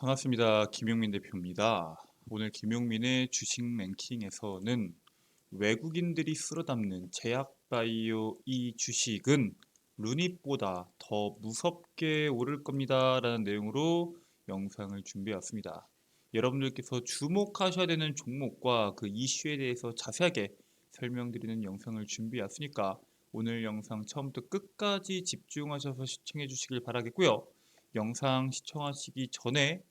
반갑습니다. 김용민 대표입니다. 오늘 김용민의 주식 랭킹에서는 외국인들이 쓸어담는 제약바이오 이 주식은 루닛보다 더 무섭게 오를 겁니다. 라는 내용으로 영상을 준비해왔습니다. 여러분들께서 주목하셔야 되는 종목과 그 이슈에 대해서 자세하게 설명드리는 영상을 준비해왔으니까 오늘 영상 처음부터 끝까지 집중하셔서 시청해 주시길 바라겠고요. 영상 시청하시기 전에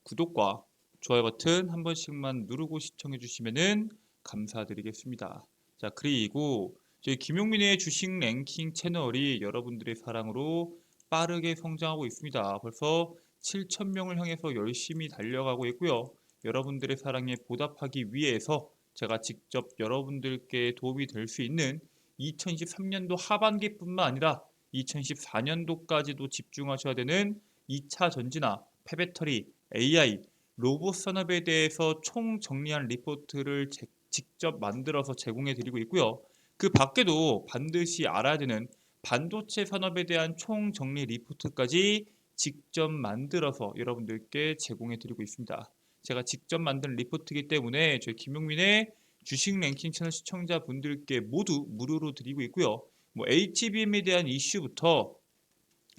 구독과 좋아요 버튼 한 번씩만 누르고 시청해 주시면 감사드리겠습니다. 자, 그리고 저희 김용민의 주식 랭킹 채널이 여러분들의 사랑으로 빠르게 성장하고 있습니다. 벌써 7,000명을 향해서 열심히 달려가고 있고요. 여러분들의 사랑에 보답하기 위해서 제가 직접 여러분들께 도움이 될 수 있는 2023년도 하반기뿐만 아니라 2024년도까지도 집중하셔야 되는 2차 전지나 폐배터리, AI, 로봇 산업에 대해서 총 정리한 리포트를 직접 만들어서 제공해 드리고 있고요. 그 밖에도 반드시 알아야 되는 반도체 산업에 대한 총 정리 리포트까지 직접 만들어서 여러분들께 제공해 드리고 있습니다. 제가 직접 만든 리포트이기 때문에 저희 김용민의 주식 랭킹 채널 시청자분들께 모두 무료로 드리고 있고요. HBM에 대한 이슈부터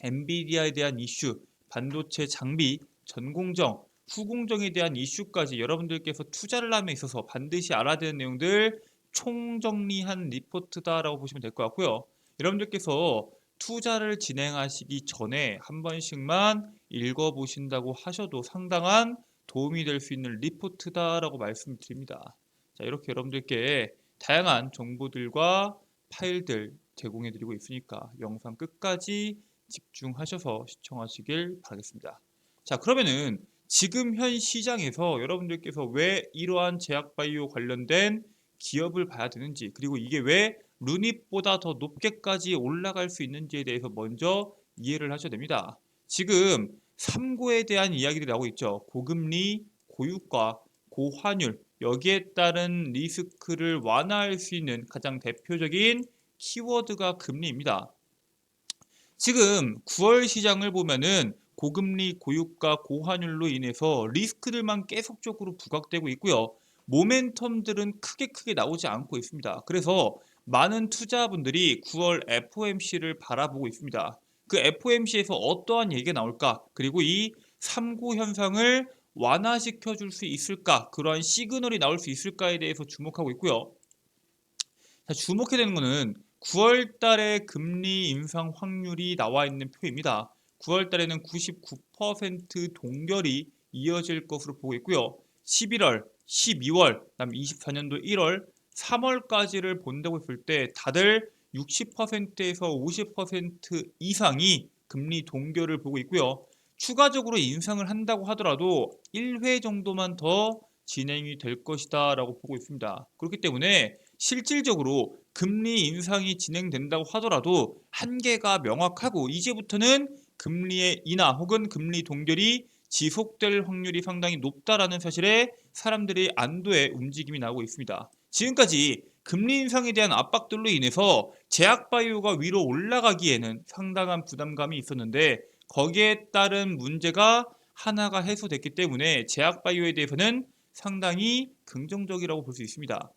엔비디아에 대한 이슈, 반도체 장비, 전공정, 후공정에 대한 이슈까지 여러분들께서 투자를 함에 있어서 반드시 알아야 되는 내용들 총정리한 리포트다라고 보시면 될 것 같고요. 여러분들께서 투자를 진행하시기 전에 한 번씩만 읽어보신다고 하셔도 상당한 도움이 될 수 있는 리포트다라고 말씀드립니다. 자, 이렇게 여러분들께 다양한 정보들과 파일들 제공해드리고 있으니까 영상 끝까지 집중하셔서 시청하시길 바라겠습니다. 자, 그러면은 지금 현 시장에서 여러분들께서 왜 이러한 제약바이오 관련된 기업을 봐야 되는지, 그리고 이게 왜 루닛보다 더 높게까지 올라갈 수 있는지에 대해서 먼저 이해를 하셔야 됩니다. 지금 3고에 대한 이야기들이 나오고 있죠. 고금리, 고유가, 고환율, 여기에 따른 리스크를 완화할 수 있는 가장 대표적인 키워드가 금리입니다. 지금 9월 시장을 보면은 고금리, 고유가, 고환율로 인해서 리스크들만 계속적으로 부각되고 있고요. 모멘텀들은 크게 나오지 않고 있습니다. 그래서 많은 투자분들이 9월 FOMC를 바라보고 있습니다. 그 FOMC에서 어떠한 얘기가 나올까? 그리고 이 3구 현상을 완화시켜 줄 수 있을까? 그러한 시그널이 나올 수 있을까에 대해서 주목하고 있고요. 자, 주목해야 되는 것은 9월 달에 금리 인상 확률이 나와 있는 표입니다. 9월 달에는 99% 동결이 이어질 것으로 보고 있고요. 11월, 12월, 그다음 24년도 1월, 3월까지를 본다고 했을 때 다들 60%에서 50% 이상이 금리 동결을 보고 있고요. 추가적으로 인상을 한다고 하더라도 1회 정도만 더 진행이 될 것이다 라고 보고 있습니다. 그렇기 때문에 실질적으로 금리 인상이 진행된다고 하더라도 한계가 명확하고 이제부터는 금리의 인하 혹은 금리 동결이 지속될 확률이 상당히 높다라는 사실에 사람들이 안도의 움직임이 나오고 있습니다. 지금까지 금리 인상에 대한 압박들로 인해서 제약바이오가 위로 올라가기에는 상당한 부담감이 있었는데 거기에 따른 문제가 하나가 해소됐기 때문에 제약바이오에 대해서는 상당히 긍정적이라고 볼 수 있습니다.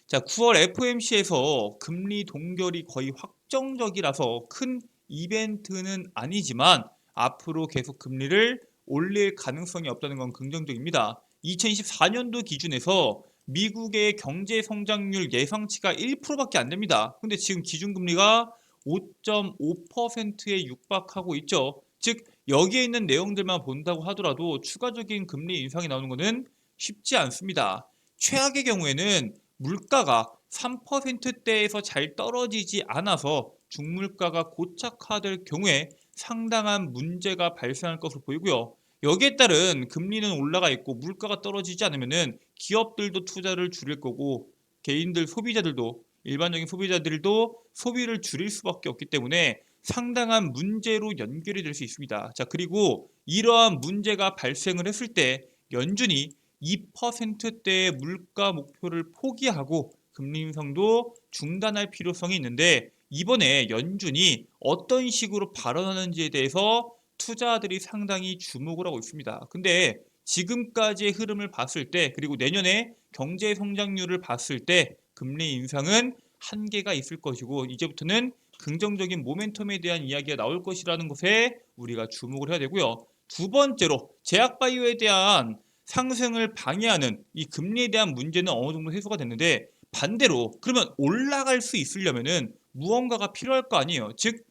자, 9월 FOMC에서 금리 동결이 거의 확정적이라서 큰 이벤트는 아니지만 앞으로 계속 금리를 올릴 가능성이 없다는 건 긍정적입니다. 2024년도 기준에서 미국의 경제 성장률 예상치가 1%밖에 안 됩니다. 근데 지금 기준금리가 5.5%에 육박하고 있죠. 즉 여기에 있는 내용들만 본다고 하더라도 추가적인 금리 인상이 나오는 것은 쉽지 않습니다. 최악의 경우에는 물가가 3%대에서 잘 떨어지지 않아서 중물가가 고착화될 경우에 상당한 문제가 발생할 것으로 보이고요. 여기에 따른 금리는 올라가 있고 물가가 떨어지지 않으면 기업들도 투자를 줄일 거고 개인들 소비자들도 일반적인 소비자들도 소비를 줄일 수밖에 없기 때문에 상당한 문제로 연결이 될 수 있습니다. 자, 그리고 이러한 문제가 발생을 했을 때 연준이 2%대의 물가 목표를 포기하고 금리 인상도 중단할 필요성이 있는데 이번에 연준이 어떤 식으로 발언하는지에 대해서 투자들이 상당히 주목을 하고 있습니다. 근데 지금까지의 흐름을 봤을 때 그리고 내년에 경제 성장률을 봤을 때 금리 인상은 한계가 있을 것이고 이제부터는 긍정적인 모멘텀에 대한 이야기가 나올 것이라는 것에 우리가 주목을 해야 되고요. 두 번째로 제약바이오에 대한 상승을 방해하는 이 금리에 대한 문제는 어느 정도 해소가 됐는데 반대로 그러면 올라갈 수 있으려면은 무언가가 필요할 거 아니에요. 즉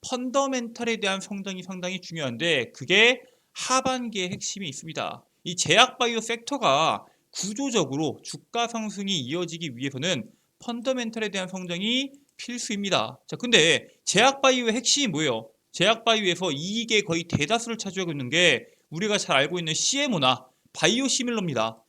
펀더멘탈에 대한 성장이 상당히 중요한데 그게 하반기의 핵심이 있습니다. 이 제약바이오 섹터가 구조적으로 주가 상승이 이어지기 위해서는 펀더멘탈에 대한 성장이 필수입니다. 자, 근데 제약바이오의 핵심이 뭐예요? 제약바이오에서 이익의 거의 대다수를 차지하고 있는 게 우리가 잘 알고 있는 CMO나 바이오시밀러입니다.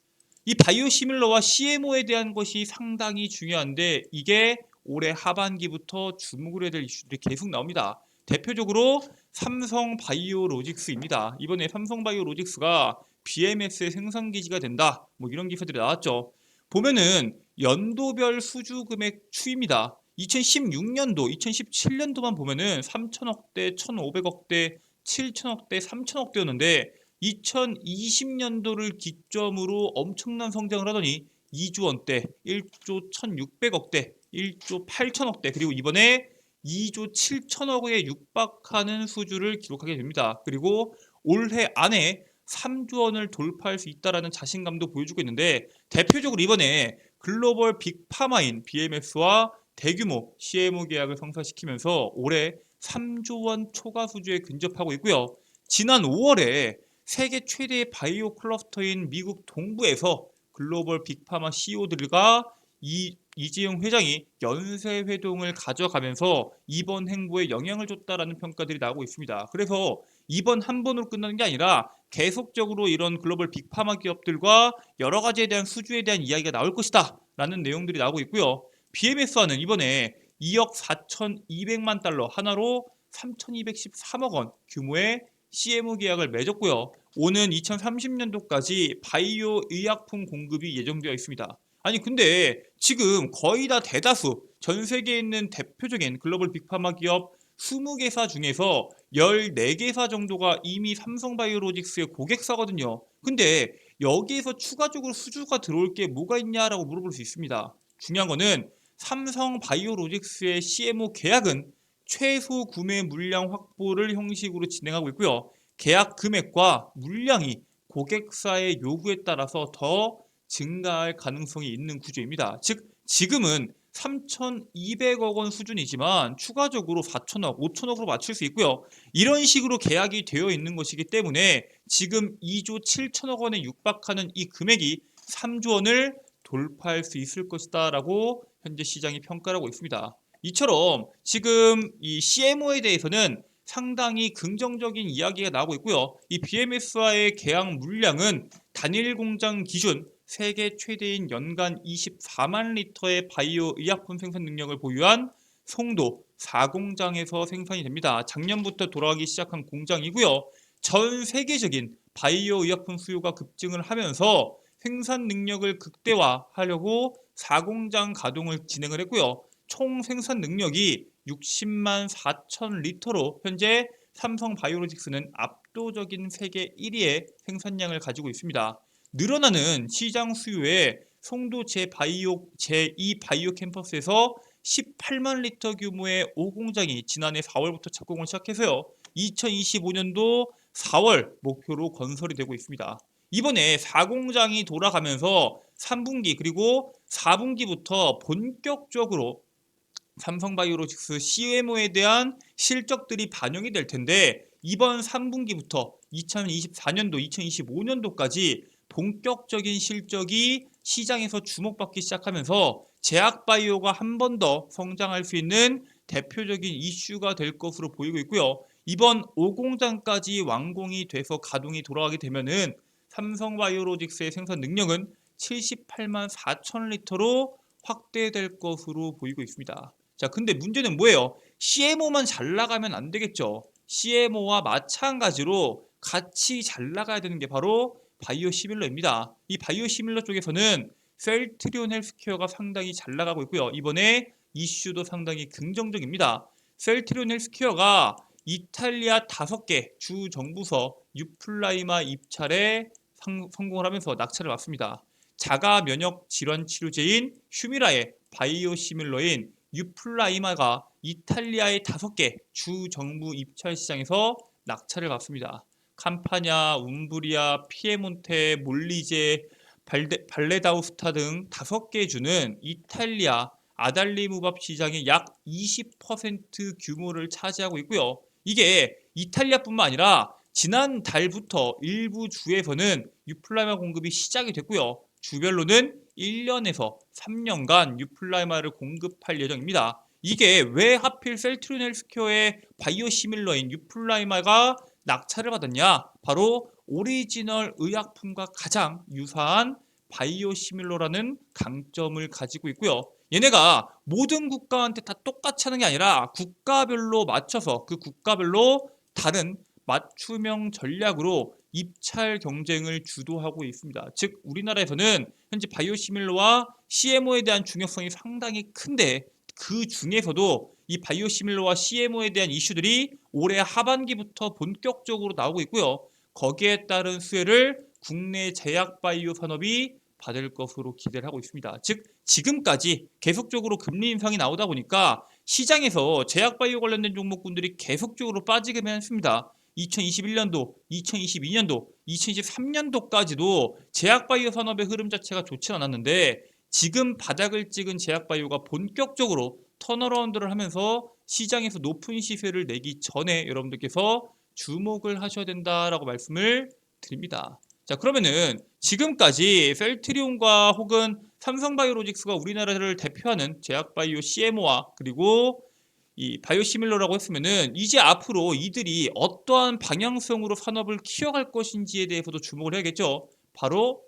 이 바이오시밀러와 CMO에 대한 것이 상당히 중요한데 이게 올해 하반기부터 주목을 해야 될 이슈들이 계속 나옵니다. 대표적으로 삼성바이오로직스입니다. 이번에 삼성바이오로직스가 BMS의 생산 기지가 된다. 뭐 이런 기사들이 나왔죠. 보면은 연도별 수주 금액 추입니다. 2016년도, 2017년도만 보면은 3천억대, 1,500억대, 7천억대, 3천억대였는데 2020년도를 기점으로 엄청난 성장을 하더니 2조 원대, 1조 1,600억대, 1조 8천억대 그리고 이번에 2조 7천억에 육박하는 수주를 기록하게 됩니다. 그리고 올해 안에 3조 원을 돌파할 수 있다라는 자신감도 보여주고 있는데 대표적으로 이번에 글로벌 빅파마인 BMS와 대규모 CMO 계약을 성사시키면서 올해 3조 원 초과 수주에 근접하고 있고요. 지난 5월에 세계 최대의 바이오 클러스터인 미국 동부에서 글로벌 빅파마 CEO들과 이재용 회장이 연쇄 회동을 가져가면서 이번 행보에 영향을 줬다라는 평가들이 나오고 있습니다. 그래서 이번 한 번으로 끝나는 게 아니라 계속적으로 이런 글로벌 빅파마 기업들과 여러 가지에 대한 수주에 대한 이야기가 나올 것이다 라는 내용들이 나오고 있고요. BMS와는 이번에 2억 4,200만 달러 하나로 3,213억 원 규모의 CMO 계약을 맺었고요. 오는 2030년도까지 바이오 의약품 공급이 예정되어 있습니다. 아니 근데 지금 거의 다 대다수 전 세계에 있는 대표적인 글로벌 빅파마 기업 20개사 중에서 14개사 정도가 이미 삼성바이오로직스의 고객사거든요. 근데 여기에서 추가적으로 수주가 들어올 게 뭐가 있냐라고 물어볼 수 있습니다. 중요한 거는 삼성바이오로직스의 CMO 계약은 최소 구매 물량 확보를 형식으로 진행하고 있고요. 계약 금액과 물량이 고객사의 요구에 따라서 더 증가할 가능성이 있는 구조입니다. 즉 지금은 3,200억 원 수준이지만 추가적으로 4천억, 5천억으로 맞출 수 있고요. 이런 식으로 계약이 되어 있는 것이기 때문에 지금 2조 7천억 원에 육박하는 이 금액이 3조 원을 돌파할 수 있을 것이다 라고 현재 시장이 평가를 하고 있습니다. 이처럼 지금 이 CMO에 대해서는 상당히 긍정적인 이야기가 나오고 있고요. 이 BMS와의 계약 물량은 단일 공장 기준 세계 최대인 연간 24만 리터의 바이오 의약품 생산 능력을 보유한 송도 4공장에서 생산이 됩니다. 작년부터 돌아가기 시작한 공장이고요. 전 세계적인 바이오 의약품 수요가 급증을 하면서 생산 능력을 극대화하려고 4공장 가동을 진행을 했고요. 총 생산 능력이 60만 4천 리터로 현재 삼성바이오로직스는 압도적인 세계 1위의 생산량을 가지고 있습니다. 늘어나는 시장 수요에 송도 제2 바이오 캠퍼스에서 18만 리터 규모의 5공장이 지난해 4월부터 착공을 시작해서요. 2025년도 4월 목표로 건설이 되고 있습니다. 이번에 4공장이 돌아가면서 3분기 그리고 4분기부터 본격적으로 삼성바이오로직스 CMO에 대한 실적들이 반영이 될 텐데 이번 3분기부터 2024년도, 2025년도까지 본격적인 실적이 시장에서 주목받기 시작하면서 제약바이오가 한 번 더 성장할 수 있는 대표적인 이슈가 될 것으로 보이고 있고요. 이번 5공장까지 완공이 돼서 가동이 돌아가게 되면은 삼성바이오로직스의 생산 능력은 78만 4천 리터로 확대될 것으로 보이고 있습니다. 자, 근데 문제는 뭐예요? CMO만 잘 나가면 안 되겠죠. CMO와 마찬가지로 같이 잘 나가야 되는 게 바로 바이오시밀러입니다. 이 바이오시밀러 쪽에서는 셀트리온 헬스케어가 상당히 잘 나가고 있고요. 이번에 이슈도 상당히 긍정적입니다. 셀트리온 헬스케어가 이탈리아 5개 주 정부서 유플라이마 입찰에 성공을 하면서 낙찰을 받습니다. 자가 면역 질환 치료제인 휴미라의 바이오시밀러인 유플라이마가 이탈리아의 5개 주 정부 입찰 시장에서 낙찰을 받습니다. 캄파냐, 움브리아, 피에몬테, 몰리제, 발레다우스타 등 5개 주는 이탈리아 아달리무밥 시장의 약 20% 규모를 차지하고 있고요. 이게 이탈리아뿐만 아니라 지난달부터 일부 주에서는 유플라이마 공급이 시작이 됐고요. 주별로는 1년에서 3년간 유플라이마를 공급할 예정입니다. 이게 왜 하필 셀트리온 헬스케어의 바이오시밀러인 유플라이마가 낙찰을 받았냐? 바로 오리지널 의약품과 가장 유사한 바이오시밀러라는 강점을 가지고 있고요. 얘네가 모든 국가한테 다 똑같이 하는 게 아니라 국가별로 맞춰서 그 국가별로 다른 맞춤형 전략으로 입찰 경쟁을 주도하고 있습니다. 즉 우리나라에서는 현재 바이오시밀러와 CMO에 대한 중요성이 상당히 큰데 그 중에서도 이 바이오시밀러와 CMO에 대한 이슈들이 올해 하반기부터 본격적으로 나오고 있고요. 거기에 따른 수혜를 국내 제약 바이오 산업이 받을 것으로 기대를 하고 있습니다. 즉 지금까지 계속적으로 금리 인상이 나오다 보니까 시장에서 제약 바이오 관련된 종목군들이 계속적으로 빠지기만 했습니다. 2021년도, 2022년도, 2023년도까지도 제약 바이오 산업의 흐름 자체가 좋지 않았는데 지금 바닥을 찍은 제약 바이오가 본격적으로 턴어라운드를 하면서 시장에서 높은 시세를 내기 전에 여러분들께서 주목을 하셔야 된다라고 말씀을 드립니다. 자, 그러면은 지금까지 셀트리온과 혹은 삼성바이오로직스가 우리나라를 대표하는 제약바이오 CMO와 그리고 이 바이오시밀러라고 했으면은 이제 앞으로 이들이 어떠한 방향성으로 산업을 키워갈 것인지에 대해서도 주목을 해야겠죠. 바로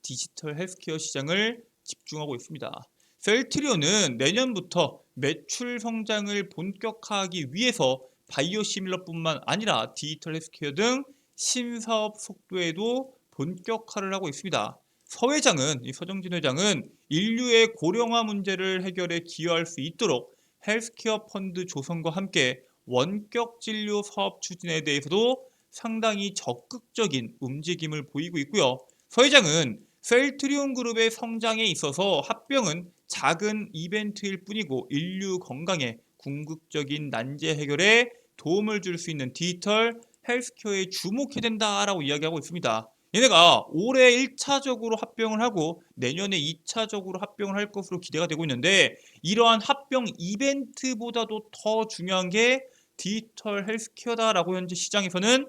디지털 헬스케어 시장을 집중하고 있습니다. 셀트리온은 내년부터 매출 성장을 본격화하기 위해서 바이오시밀러뿐만 아니라 디지털 헬스케어 등 신사업 속도에도 본격화를 하고 있습니다. 서정진 회장은 인류의 고령화 문제를 해결에 기여할 수 있도록 헬스케어 펀드 조성과 함께 원격 진료 사업 추진에 대해서도 상당히 적극적인 움직임을 보이고 있고요. 서 회장은 셀트리온 그룹의 성장에 있어서 합병은 작은 이벤트일 뿐이고 인류 건강에 궁극적인 난제 해결에 도움을 줄 수 있는 디지털 헬스케어에 주목해야 된다라고 이야기하고 있습니다. 얘네가 올해 1차적으로 합병을 하고 내년에 2차적으로 합병을 할 것으로 기대가 되고 있는데 이러한 합병 이벤트보다도 더 중요한 게 디지털 헬스케어다라고 현재 시장에서는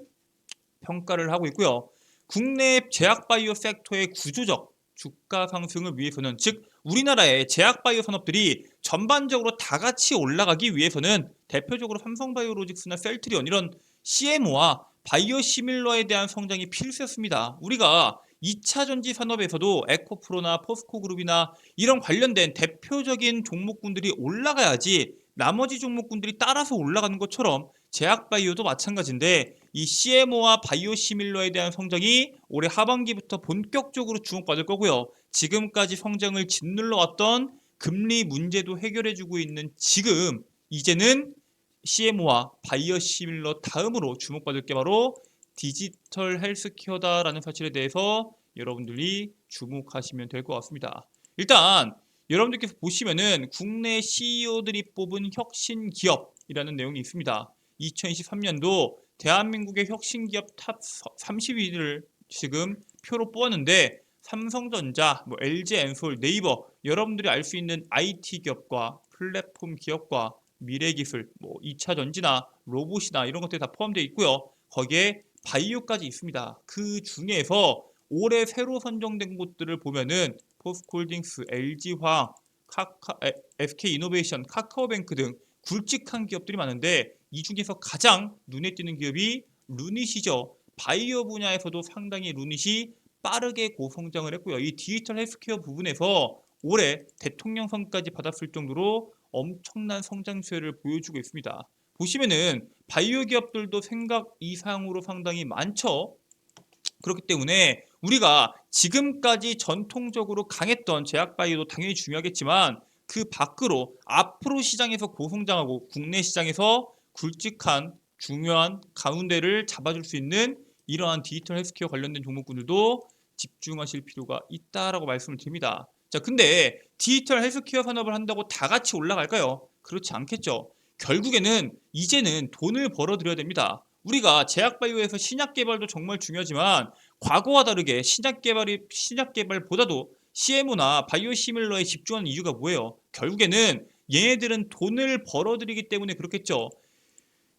평가를 하고 있고요. 국내 제약바이오 섹터의 구조적 주가 상승을 위해서는 즉 우리나라의 제약바이오 산업들이 전반적으로 다 같이 올라가기 위해서는 대표적으로 삼성바이오로직스나 셀트리온 이런 CMO와 바이오시밀러에 대한 성장이 필수였습니다. 우리가 2차 전지 산업에서도 에코프로나 포스코그룹이나 이런 관련된 대표적인 종목군들이 올라가야지 나머지 종목군들이 따라서 올라가는 것처럼 제약바이오도 마찬가지인데 이 CMO와 바이오시밀러에 대한 성장이 올해 하반기부터 본격적으로 주목받을 거고요. 지금까지 성장을 짓눌러 왔던 금리 문제도 해결해주고 있는 지금 이제는 CMO와 바이오시밀러 다음으로 주목받을 게 바로 디지털 헬스케어다라는 사실에 대해서 여러분들이 주목하시면 될 것 같습니다. 일단 여러분들께서 보시면은 국내 CEO들이 뽑은 혁신 기업이라는 내용이 있습니다. 2023년도 대한민국의 혁신 기업 탑 30위를 지금 표로 뽑았는데 삼성전자, LG엔솔, 네이버 여러분들이 알 수 있는 IT 기업과 플랫폼 기업과 미래기술, 2차 전지나 로봇이나 이런 것들이 다 포함되어 있고요. 거기에 바이오까지 있습니다. 그 중에서 올해 새로 선정된 곳들을 보면은 포스코홀딩스, LG화학, SK이노베이션, 카카오뱅크 등 굵직한 기업들이 많은데 이 중에서 가장 눈에 띄는 기업이 루닛이죠. 바이오 분야에서도 상당히 루닛이 빠르게 고성장을 했고요. 이 디지털 헬스케어 부분에서 올해 대통령 선까지 받았을 정도로 엄청난 성장 수혜를 보여주고 있습니다. 보시면은 바이오 기업들도 생각 이상으로 상당히 많죠. 그렇기 때문에 우리가 지금까지 전통적으로 강했던 제약바이오도 당연히 중요하겠지만 그 밖으로 앞으로 시장에서 고성장하고 국내 시장에서 굵직한 중요한 가운데를 잡아줄 수 있는 이러한 디지털 헬스케어 관련된 종목군들도 집중하실 필요가 있다라고 말씀을 드립니다. 자, 근데 디지털 헬스케어 산업을 한다고 다 같이 올라갈까요? 그렇지 않겠죠. 결국에는 이제는 돈을 벌어들여야 됩니다. 우리가 제약바이오에서 신약 개발도 정말 중요하지만 과거와 다르게 신약 개발보다도 CMO나 바이오시밀러에 집중하는 이유가 뭐예요? 결국에는 얘네들은 돈을 벌어들이기 때문에 그렇겠죠.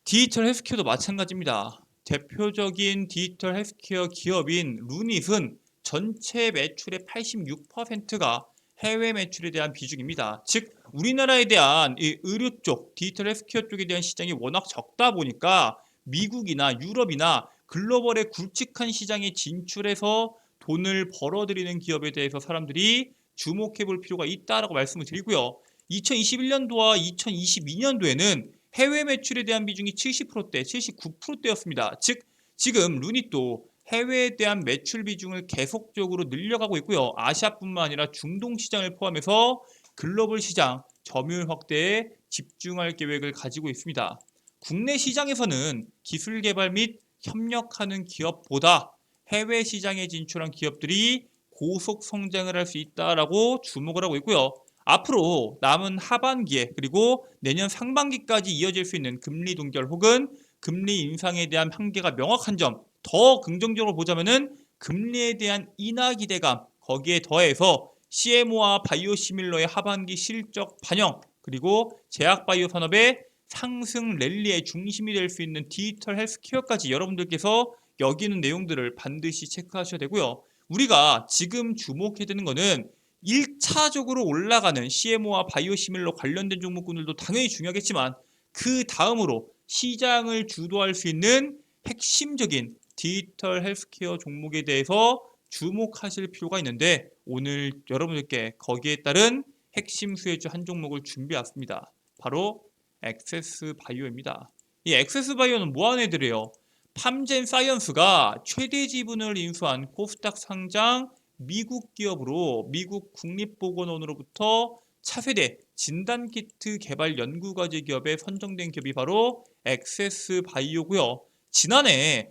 디지털 헬스케어도 마찬가지입니다. 대표적인 디지털 헬스케어 기업인 루닛은 전체 매출의 86%가 해외 매출에 대한 비중입니다. 즉 우리나라에 대한 이 의료 쪽, 디지털 헬스케어 쪽에 대한 시장이 워낙 적다 보니까 미국이나 유럽이나 글로벌의 굵직한 시장에 진출해서 돈을 벌어들이는 기업에 대해서 사람들이 주목해 볼 필요가 있다라고 말씀을 드리고요. 2021년도와 2022년도에는 해외 매출에 대한 비중이 70%대, 79%대였습니다. 즉 지금 루닛도 해외에 대한 매출 비중을 계속적으로 늘려가고 있고요. 아시아뿐만 아니라 중동 시장을 포함해서 글로벌 시장 점유율 확대에 집중할 계획을 가지고 있습니다. 국내 시장에서는 기술 개발 및 협력하는 기업보다 해외 시장에 진출한 기업들이 고속 성장을 할 수 있다라고 주목을 하고 있고요. 앞으로 남은 하반기에 그리고 내년 상반기까지 이어질 수 있는 금리 동결 혹은 금리 인상에 대한 한계가 명확한 점, 더 긍정적으로 보자면은 금리에 대한 인하 기대감, 거기에 더해서 CMO와 바이오시밀러의 하반기 실적 반영, 그리고 제약바이오 산업의 상승 랠리의 중심이 될 수 있는 디지털 헬스케어까지 여러분들께서 여기는 내용들을 반드시 체크하셔야 되고요. 우리가 지금 주목해야 되는 거는 1차적으로 올라가는 CMO와 바이오시밀러 관련된 종목군들도 당연히 중요하겠지만 그 다음으로 시장을 주도할 수 있는 핵심적인 디지털 헬스케어 종목에 대해서 주목하실 필요가 있는데 오늘 여러분들께 거기에 따른 핵심 수혜주 한 종목을 준비해왔습니다. 바로 액세스 바이오입니다. 이 액세스 바이오는 뭐하는 애들이에요? 팜젠 사이언스가 최대 지분을 인수한 코스닥 상장 미국 기업으로 미국 국립보건원으로부터 차세대 진단키트 개발 연구과제 기업에 선정된 기업이 바로 액세스 바이오고요. 지난해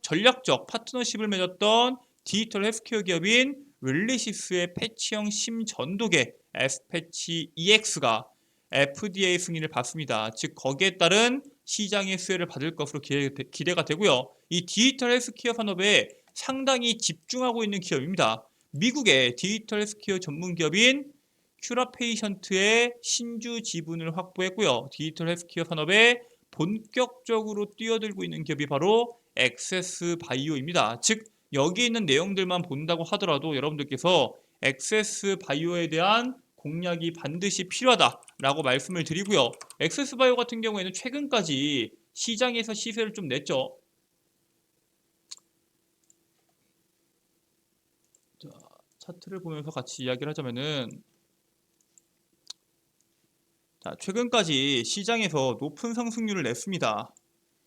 전략적 파트너십을 맺었던 디지털 헬스케어 기업인 릴리시스의 패치형 심전도계 S패치 EX가 FDA 승인을 받습니다. 즉 거기에 따른 시장의 수혜를 받을 것으로 기대가 되고요. 이 디지털 헬스케어 산업에 상당히 집중하고 있는 기업입니다. 미국의 디지털 헬스케어 전문 기업인 큐라페이션트의 신주 지분을 확보했고요. 디지털 헬스케어 산업에 본격적으로 뛰어들고 있는 기업이 바로 액세스 바이오입니다. 즉 여기 있는 내용들만 본다고 하더라도 여러분들께서 액세스 바이오에 대한 공략이 반드시 필요하다라고 말씀을 드리고요. 액세스 바이오 같은 경우에는 최근까지 시장에서 시세를 좀 냈죠. 자, 차트를 보면서 같이 이야기를 하자면은 최근까지 시장에서 높은 상승률을 냈습니다.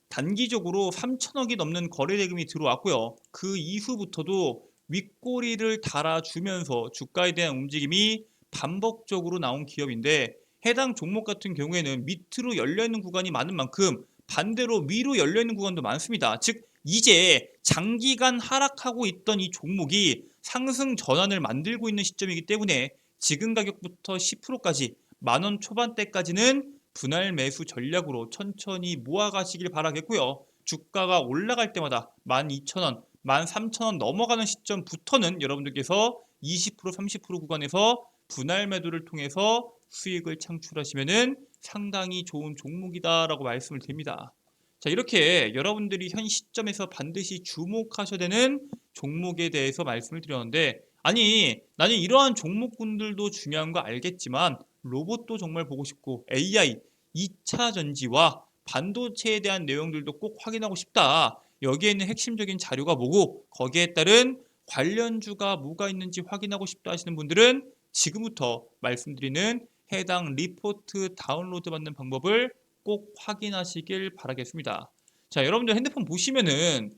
단기적으로 3천억이 넘는 거래 대금이 들어왔고요. 그 이후부터도 윗꼬리를 달아주면서 주가에 대한 움직임이 반복적으로 나온 기업인데 해당 종목 같은 경우에는 밑으로 열려있는 구간이 많은 만큼 반대로 위로 열려있는 구간도 많습니다. 즉 이제 장기간 하락하고 있던 이 종목이 상승 전환을 만들고 있는 시점이기 때문에 지금 가격부터 10%까지 만원 초반대까지는 분할 매수 전략으로 천천히 모아가시길 바라겠고요. 주가가 올라갈 때마다 12,000원, 13,000원 넘어가는 시점부터는 여러분들께서 20%, 30% 구간에서 분할 매도를 통해서 수익을 창출하시면 상당히 좋은 종목이다라고 말씀을 드립니다. 자, 이렇게 여러분들이 현 시점에서 반드시 주목하셔야 되는 종목에 대해서 말씀을 드렸는데 아니 나는 이러한 종목군들도 중요한 거 알겠지만 로봇도 정말 보고 싶고 AI, 2차 전지와 반도체에 대한 내용들도 꼭 확인하고 싶다. 여기에 있는 핵심적인 자료가 뭐고 거기에 따른 관련주가 뭐가 있는지 확인하고 싶다 하시는 분들은 지금부터 말씀드리는 해당 리포트 다운로드 받는 방법을 꼭 확인하시길 바라겠습니다. 자, 여러분들 핸드폰 보시면은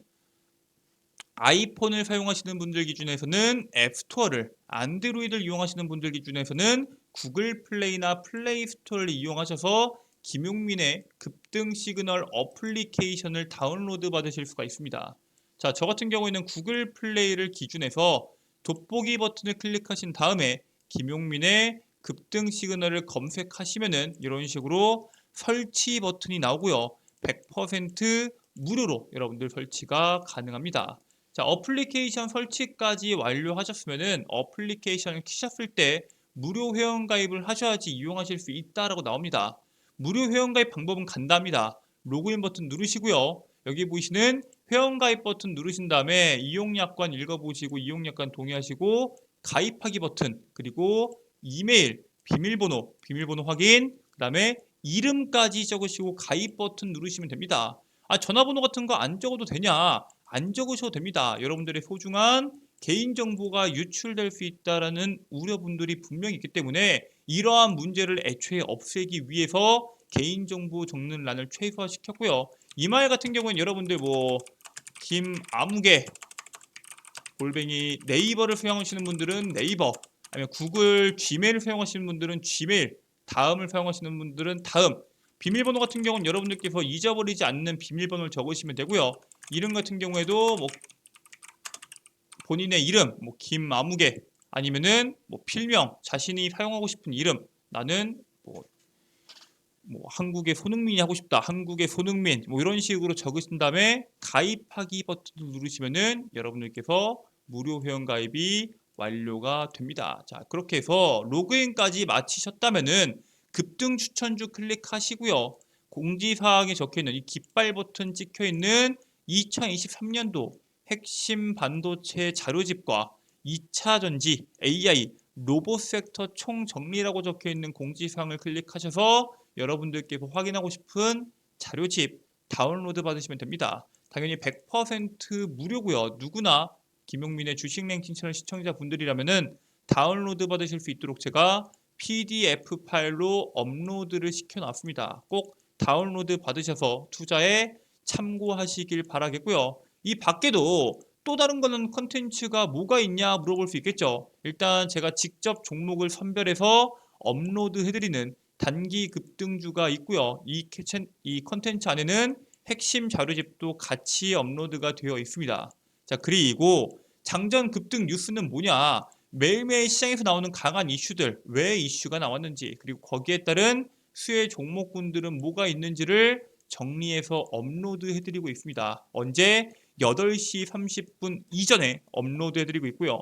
아이폰을 사용하시는 분들 기준에서는 앱스토어를, 안드로이드를 이용하시는 분들 기준에서는 구글 플레이나 플레이 스토어를 이용하셔서 김용민의 급등 시그널 어플리케이션을 다운로드 받으실 수가 있습니다. 자, 저 같은 경우에는 구글 플레이를 기준해서 돋보기 버튼을 클릭하신 다음에 김용민의 급등 시그널을 검색하시면은 이런 식으로 설치 버튼이 나오고요. 100% 무료로 여러분들 설치가 가능합니다. 자, 어플리케이션 설치까지 완료하셨으면은 어플리케이션을 키셨을 때 무료 회원 가입을 하셔야지 이용하실 수 있다라고 나옵니다. 무료 회원 가입 방법은 간단합니다. 로그인 버튼 누르시고요. 여기 보이시는 회원 가입 버튼 누르신 다음에 이용약관 읽어보시고 이용약관 동의하시고 가입하기 버튼 그리고 이메일, 비밀번호 확인 그 다음에 이름까지 적으시고 가입 버튼 누르시면 됩니다. 아, 전화번호 같은 거 안 적어도 되냐? 안 적으셔도 됩니다. 여러분들의 소중한 개인정보가 유출될 수 있다는 우려분들이 분명히 있기 때문에 이러한 문제를 애초에 없애기 위해서 개인정보 적는 란을 최소화시켰고요. 이마일 같은 경우는 여러분들 김아무개 골뱅이 네이버를 사용하시는 분들은 네이버 아니면 구글 지메일을 사용하시는 분들은 지메일 다음을 사용하시는 분들은 다음 비밀번호 같은 경우는 여러분들께서 잊어버리지 않는 비밀번호를 적으시면 되고요. 이름 같은 경우에도 본인의 이름 김아무개 아니면은 필명 자신이 사용하고 싶은 이름 나는 한국의 손흥민이 하고 싶다. 한국의 손흥민 이런 식으로 적으신 다음에 가입하기 버튼을 누르시면은 여러분들께서 무료 회원 가입이 완료가 됩니다. 자, 그렇게 해서 로그인까지 마치셨다면은 급등 추천주 클릭하시고요. 공지사항에 적혀있는 이 깃발 버튼 찍혀있는 2023년도 핵심 반도체 자료집과 2차 전지, AI, 로봇 섹터 총정리라고 적혀있는 공지사항을 클릭하셔서 여러분들께서 확인하고 싶은 자료집 다운로드 받으시면 됩니다. 당연히 100% 무료고요. 누구나 김용민의 주식 랭킹 채널 시청자분들이라면은 다운로드 받으실 수 있도록 제가 PDF 파일로 업로드를 시켜놨습니다. 꼭 다운로드 받으셔서 투자에 참고하시길 바라겠고요. 이 밖에도 또 다른 거는 컨텐츠가 뭐가 있냐 물어볼 수 있겠죠. 일단 제가 직접 종목을 선별해서 업로드 해드리는 단기 급등주가 있고요. 이 컨텐츠 안에는 핵심 자료집도 같이 업로드가 되어 있습니다. 자, 그리고 장전 급등 뉴스는 뭐냐? 매일매일 시장에서 나오는 강한 이슈들, 왜 이슈가 나왔는지, 그리고 거기에 따른 수혜 종목군들은 뭐가 있는지를 정리해서 업로드 해드리고 있습니다. 언제? 8시 30분 이전에 업로드 해드리고 있고요.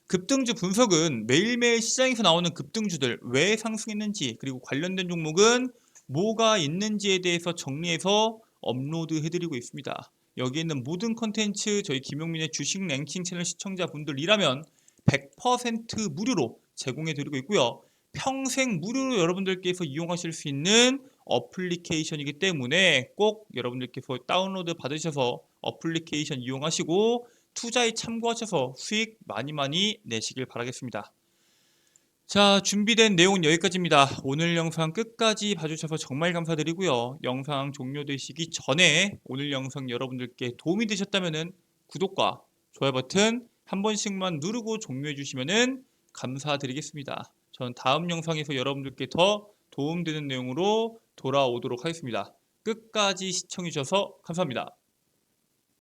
급등주 분석은 매일매일 시장에서 나오는 급등주들 왜 상승했는지 그리고 관련된 종목은 뭐가 있는지에 대해서 정리해서 업로드 해드리고 있습니다. 여기에 있는 모든 컨텐츠 저희 김용민의 주식 랭킹 채널 시청자분들이라면 100% 무료로 제공해드리고 있고요. 평생 무료로 여러분들께서 이용하실 수 있는 어플리케이션이기 때문에 꼭 여러분들께서 다운로드 받으셔서 어플리케이션 이용하시고 투자에 참고하셔서 수익 많이 내시길 바라겠습니다. 자, 준비된 내용은 여기까지입니다. 오늘 영상 끝까지 봐주셔서 정말 감사드리고요. 영상 종료되시기 전에 오늘 영상 여러분들께 도움이 되셨다면 구독과 좋아요 버튼 한 번씩만 누르고 종료해 주시면 감사드리겠습니다. 저는 다음 영상에서 여러분들께 더 도움되는 내용으로 돌아오도록 하겠습니다. 끝까지 시청해 주셔서 감사합니다.